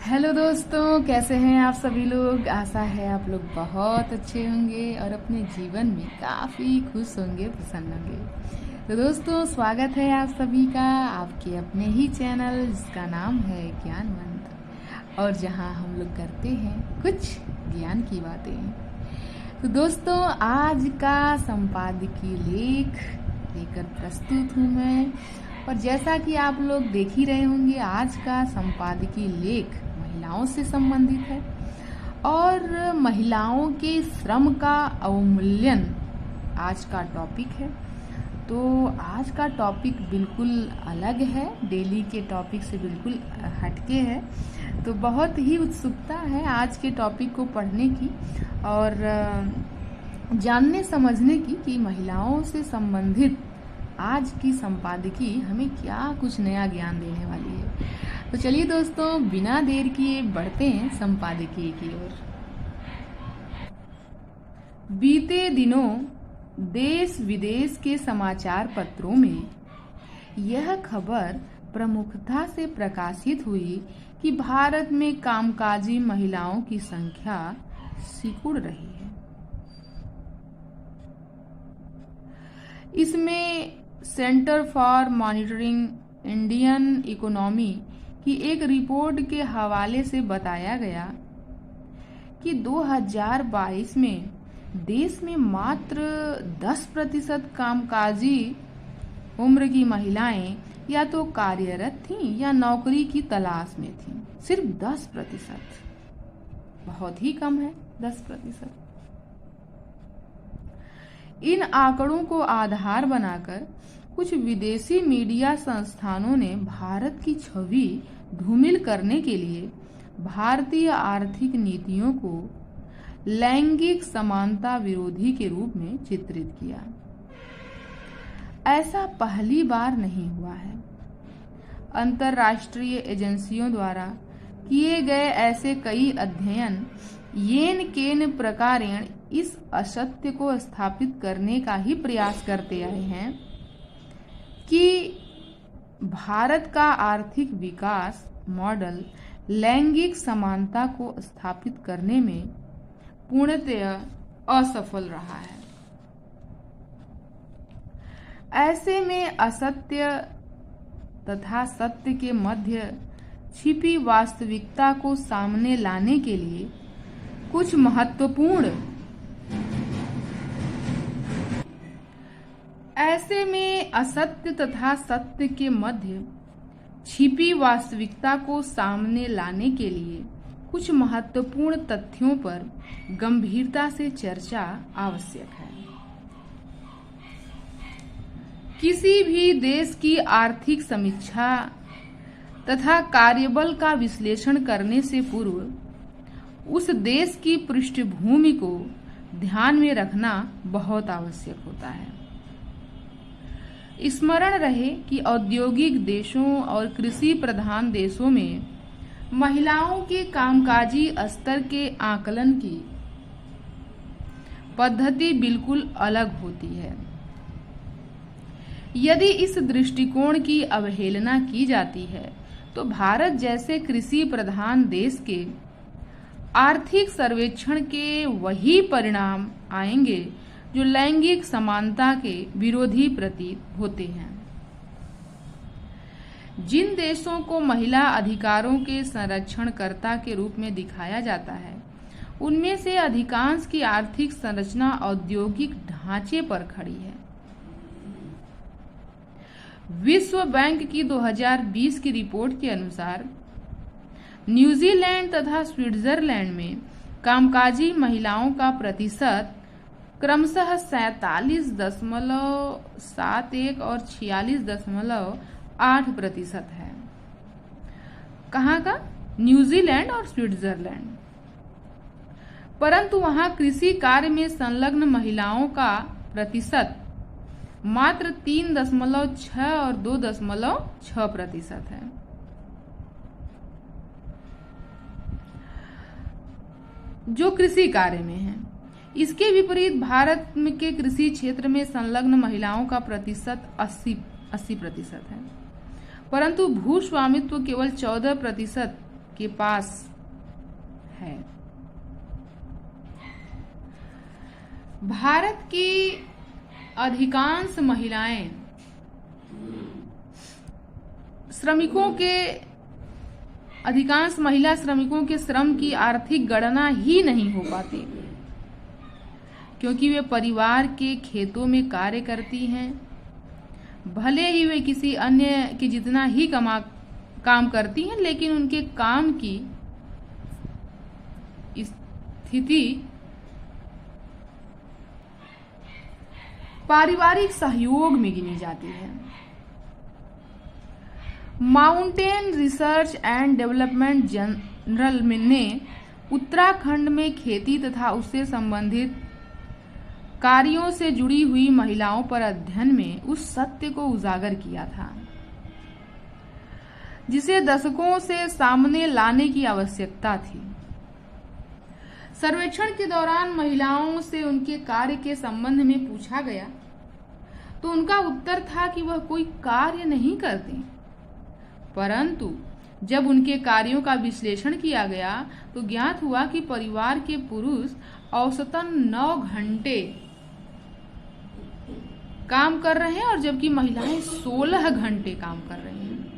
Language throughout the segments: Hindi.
हेलो दोस्तों, कैसे हैं आप सभी लोग। आशा है आप लोग बहुत अच्छे होंगे और अपने जीवन में काफ़ी खुश होंगे, प्रसन्न होंगे। तो दोस्तों, स्वागत है आप सभी का आपके अपने ही चैनल जिसका नाम है ज्ञानवंत, और जहां हम लोग करते हैं कुछ ज्ञान की बातें। तो दोस्तों, आज का संपादकीय लेख लेकर प्रस्तुत हूँ मैं। और जैसा कि आप लोग देख ही रहे होंगे, आज का संपादकीय लेख महिलाओं से संबंधित है और महिलाओं के श्रम का अवमूल्यन आज का टॉपिक है। तो आज का टॉपिक बिल्कुल अलग है, डेली के टॉपिक से बिल्कुल हटके है। तो बहुत ही उत्सुकता है आज के टॉपिक को पढ़ने की और जानने समझने की कि महिलाओं से संबंधित आज की संपादकीय हमें क्या कुछ नया ज्ञान देने वाली है। तो चलिए दोस्तों, बिना देर किए बढ़ते हैं संपादकीय की ओर। बीते दिनों देश विदेश के समाचार पत्रों में यह खबर प्रमुखता से प्रकाशित हुई कि भारत में कामकाजी महिलाओं की संख्या सिकुड़ रही है। इसमें centre for monitoring Indian economy की एक रिपोर्ट के हवाले से बताया गया कि 2022 में देश में मात्र 10% कामकाजी उम्र की महिलाएं या तो कार्यरत थीं या नौकरी की तलाश में थीं। सिर्फ 10%, बहुत ही कम है 10%। इन आंकड़ों को आधार बनाकर कुछ विदेशी मीडिया संस्थानों ने भारत की छवि धूमिल करने के लिए भारतीय आर्थिक नीतियों को लैंगिक समानता विरोधी के रूप में चित्रित किया। ऐसा पहली बार नहीं हुआ है। अंतर्राष्ट्रीय एजेंसियों द्वारा किए गए ऐसे कई अध्ययन येन केन प्रकारेण इस असत्य को स्थापित करने का ही प्रयास करते आए हैं कि भारत का आर्थिक विकास मॉडल लैंगिक समानता को स्थापित करने में पूर्णतः असफल रहा है। ऐसे में असत्य तथा सत्य के मध्य छिपी वास्तविकता को सामने लाने के लिए कुछ महत्वपूर्ण ऐसे में असत्य तथा सत्य के मध्य छिपी वास्तविकता को सामने लाने के लिए कुछ महत्वपूर्ण तथ्यों पर गंभीरता से चर्चा आवश्यक है। किसी भी देश की आर्थिक समीक्षा तथा कार्यबल का विश्लेषण करने से पूर्व उस देश की पृष्ठभूमि को ध्यान में रखना बहुत आवश्यक होता है। स्मरण रहे कि औद्योगिक देशों और कृषि प्रधान देशों में महिलाओं के कामकाजी स्तर के आकलन की पद्धति बिल्कुल अलग होती है। यदि इस दृष्टिकोण की अवहेलना की जाती है तो भारत जैसे कृषि प्रधान देश के आर्थिक सर्वेक्षण के वही परिणाम आएंगे जो लैंगिक समानता के विरोधी प्रतीत होते हैं। जिन देशों को महिला अधिकारों के संरक्षणकर्ता के रूप में दिखाया जाता है, उनमें से अधिकांश की आर्थिक संरचना औद्योगिक ढांचे पर खड़ी है। विश्व बैंक की 2020 की रिपोर्ट के अनुसार न्यूजीलैंड तथा स्विट्जरलैंड में कामकाजी महिलाओं का प्रतिशत क्रमशः 47.71 और 46.8% है। कहाँ का? न्यूजीलैंड और स्विट्जरलैंड। परंतु वहां कृषि कार्य में संलग्न महिलाओं का प्रतिशत मात्र 3.6 और 2.6% है। जो कृषि कार्य में है। इसके विपरीत भारत के कृषि क्षेत्र में संलग्न महिलाओं का प्रतिशत 80% है, परंतु भू स्वामित्व केवल 14% के पास है। भारत की अधिकांश महिलाएं अधिकांश महिला श्रमिकों के श्रम की आर्थिक गणना ही नहीं हो पाती, क्योंकि वे परिवार के खेतों में कार्य करती हैं। भले ही वे किसी अन्य के जितना ही काम करती हैं, लेकिन उनके काम की स्थिति पारिवारिक सहयोग में गिनी जाती है। Mountain research and development general ने उत्तराखंड में खेती तथा उससे संबंधित कार्यों से जुड़ी हुई महिलाओं पर अध्ययन में उस सत्य को उजागर किया था जिसे दशकों से सामने लाने की आवश्यकता थी। सर्वेक्षण के दौरान महिलाओं से उनके कार्य के संबंध में पूछा गया तो उनका उत्तर था कि वह कोई कार्य नहीं करती, परंतु जब उनके कार्यों का विश्लेषण किया गया तो ज्ञात हुआ कि परिवार के पुरुष औसतन 9 घंटे काम कर रहे हैं और जबकि महिलाएं 16 घंटे काम कर रही हैं।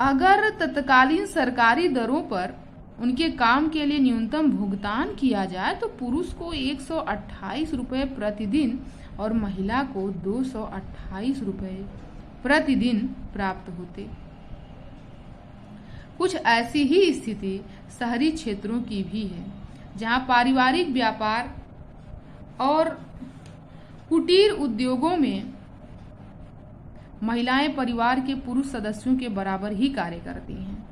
अगर तत्कालीन सरकारी दरों पर उनके काम के लिए न्यूनतम भुगतान किया जाए तो पुरुष को 128 रुपये प्रतिदिन और महिला को 228 रुपये प्रतिदिन प्राप्त होते। कुछ ऐसी ही स्थिति शहरी क्षेत्रों की भी है, जहां पारिवारिक व्यापार और कुटीर उद्योगों में महिलाएं परिवार के पुरुष सदस्यों के बराबर ही कार्य करती हैं,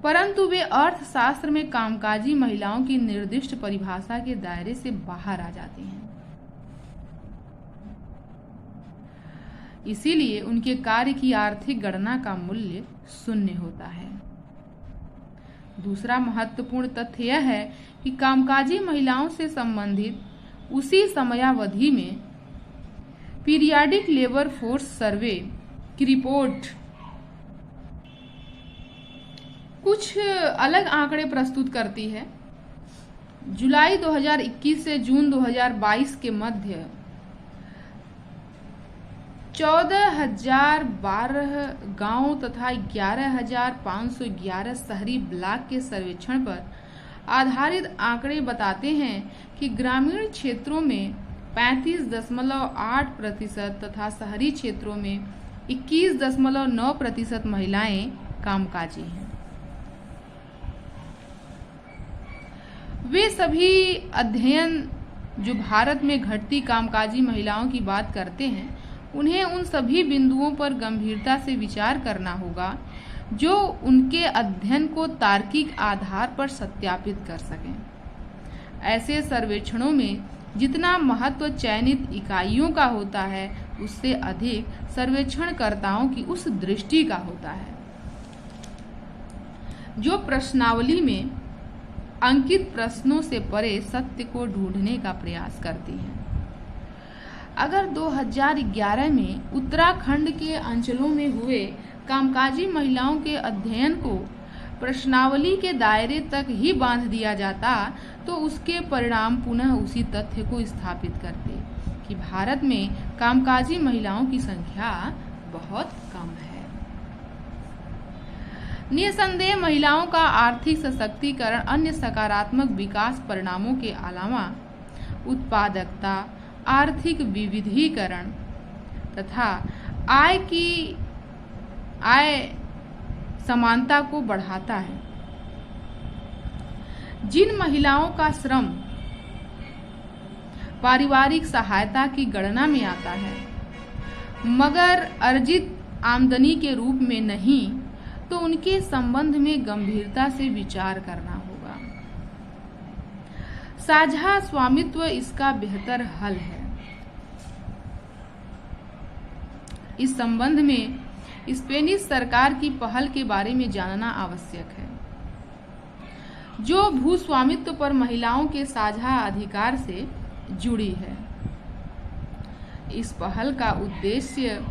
परंतु वे अर्थशास्त्र में कामकाजी महिलाओं की निर्दिष्ट परिभाषा के दायरे से बाहर आ जाती हैं। इसीलिए उनके कार्य की आर्थिक गणना का मूल्य शून्य होता है। दूसरा महत्वपूर्ण तथ्य यह है कि कामकाजी महिलाओं से संबंधित उसी समयावधि में पीरियाडिक लेबर फोर्स सर्वे की रिपोर्ट कुछ अलग आंकड़े प्रस्तुत करती है। जुलाई 2021 से जून 2022 के मध्य 14,012 गांवों तथा 11,511 शहरी ब्लॉक के सर्वेक्षण पर आधारित आंकड़े बताते हैं कि ग्रामीण क्षेत्रों में 35.8% तथा शहरी क्षेत्रों में 21.9% महिलाएं कामकाजी हैं। वे सभी अध्ययन जो भारत में घटती कामकाजी महिलाओं की बात करते हैं, उन्हें उन सभी बिंदुओं पर गंभीरता से विचार करना होगा जो उनके अध्ययन को तार्किक आधार पर सत्यापित कर सकें। ऐसे सर्वेक्षणों में जितना महत्व चयनित इकाइयों का होता है, उससे अधिक सर्वेक्षणकर्ताओं की उस दृष्टि का होता है जो प्रश्नावली में अंकित प्रश्नों से परे सत्य को ढूंढने का प्रयास करती है। अगर 2011 में उत्तराखंड के अंचलों में हुए कामकाजी महिलाओं के अध्ययन को प्रश्नावली के दायरे तक ही बांध दिया जाता तो उसके परिणाम पुनः उसी तथ्य को स्थापित करते कि भारत में कामकाजी महिलाओं की संख्या बहुत कम है। निसंदेह महिलाओं का आर्थिक सशक्तिकरण अन्य सकारात्मक विकास परिणामों के अलावा उत्पादकता, आर्थिक विविधीकरण तथा आय समानता को बढ़ाता है। जिन महिलाओं का श्रम पारिवारिक सहायता की गणना में आता है मगर अर्जित आमदनी के रूप में नहीं, तो उनके संबंध में गंभीरता से विचार करना होगा। साझा स्वामित्व इसका बेहतर हल है। इस संबंध में स्पेनिश सरकार की पहल के बारे में जानना आवश्यक है, जो भूस्वामित्व पर महिलाओं के साझा अधिकार से जुड़ी है। इस पहल का उद्देश्य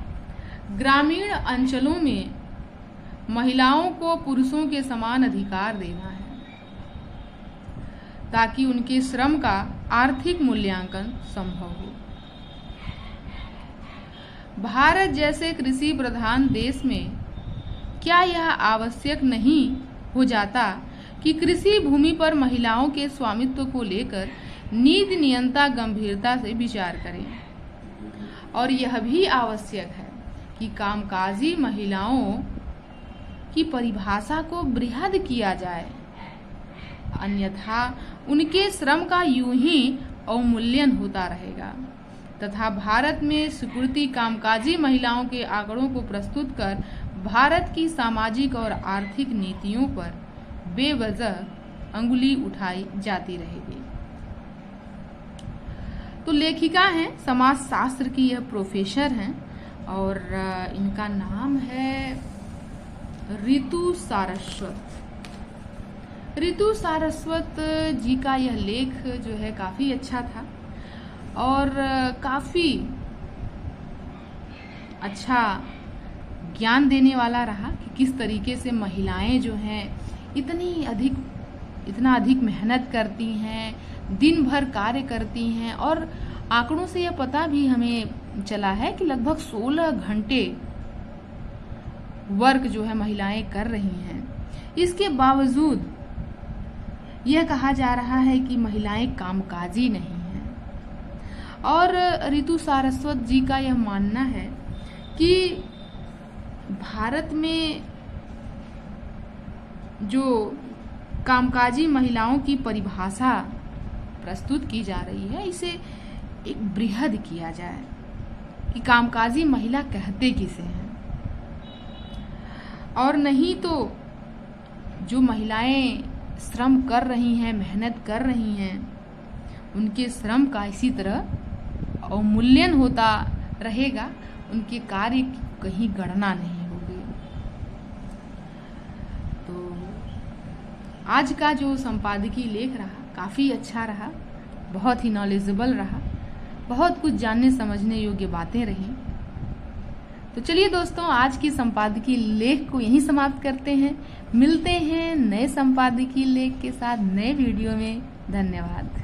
ग्रामीण अंचलों में महिलाओं को पुरुषों के समान अधिकार देना है, ताकि उनके श्रम का आर्थिक मूल्यांकन संभव हो। भारत जैसे कृषि प्रधान देश में क्या यह आवश्यक नहीं हो जाता कि कृषि भूमि पर महिलाओं के स्वामित्व को लेकर नीति नियंता गंभीरता से विचार करें, और यह भी आवश्यक है कि कामकाजी महिलाओं की परिभाषा को बृहद किया जाए, अन्यथा उनके श्रम का यूं ही अवमूल्यन होता रहेगा तथा भारत में स्वीकृति कामकाजी महिलाओं के आंकड़ों को प्रस्तुत कर भारत की सामाजिक और आर्थिक नीतियों पर बेवजह अंगुली उठाई जाती रहेगी। तो लेखिका हैं, समाजशास्त्र की यह प्रोफेसर हैं और इनका नाम है रितु सारस्वत। रितु सारस्वत जी का यह लेख जो है काफ़ी अच्छा था और काफ़ी अच्छा ज्ञान देने वाला रहा कि किस तरीके से महिलाएं जो हैं इतना अधिक मेहनत करती हैं, दिन भर कार्य करती हैं, और आंकड़ों से यह पता भी हमें चला है कि लगभग 16 घंटे वर्क जो है महिलाएं कर रही हैं। इसके बावजूद यह कहा जा रहा है कि महिलाएं कामकाजी नहीं हैं। और रितु सारस्वत जी का यह मानना है कि भारत में जो कामकाजी महिलाओं की परिभाषा प्रस्तुत की जा रही है, इसे एक बृहद किया जाए कि कामकाजी महिला कहते किसे हैं, और नहीं तो जो महिलाएं श्रम कर रही हैं, मेहनत कर रही हैं, उनके श्रम का इसी तरह अवमूल्यन होता रहेगा, उनके कार्य की कहीं गणना नहीं होगी। तो आज का जो संपादकीय लेख रहा काफ़ी अच्छा रहा, बहुत ही नॉलेजेबल रहा, बहुत कुछ जानने समझने योग्य बातें रही। तो चलिए दोस्तों, आज की संपादकीय लेख को यहीं समाप्त करते हैं। मिलते हैं नए संपादकीय लेख के साथ नए वीडियो में। धन्यवाद।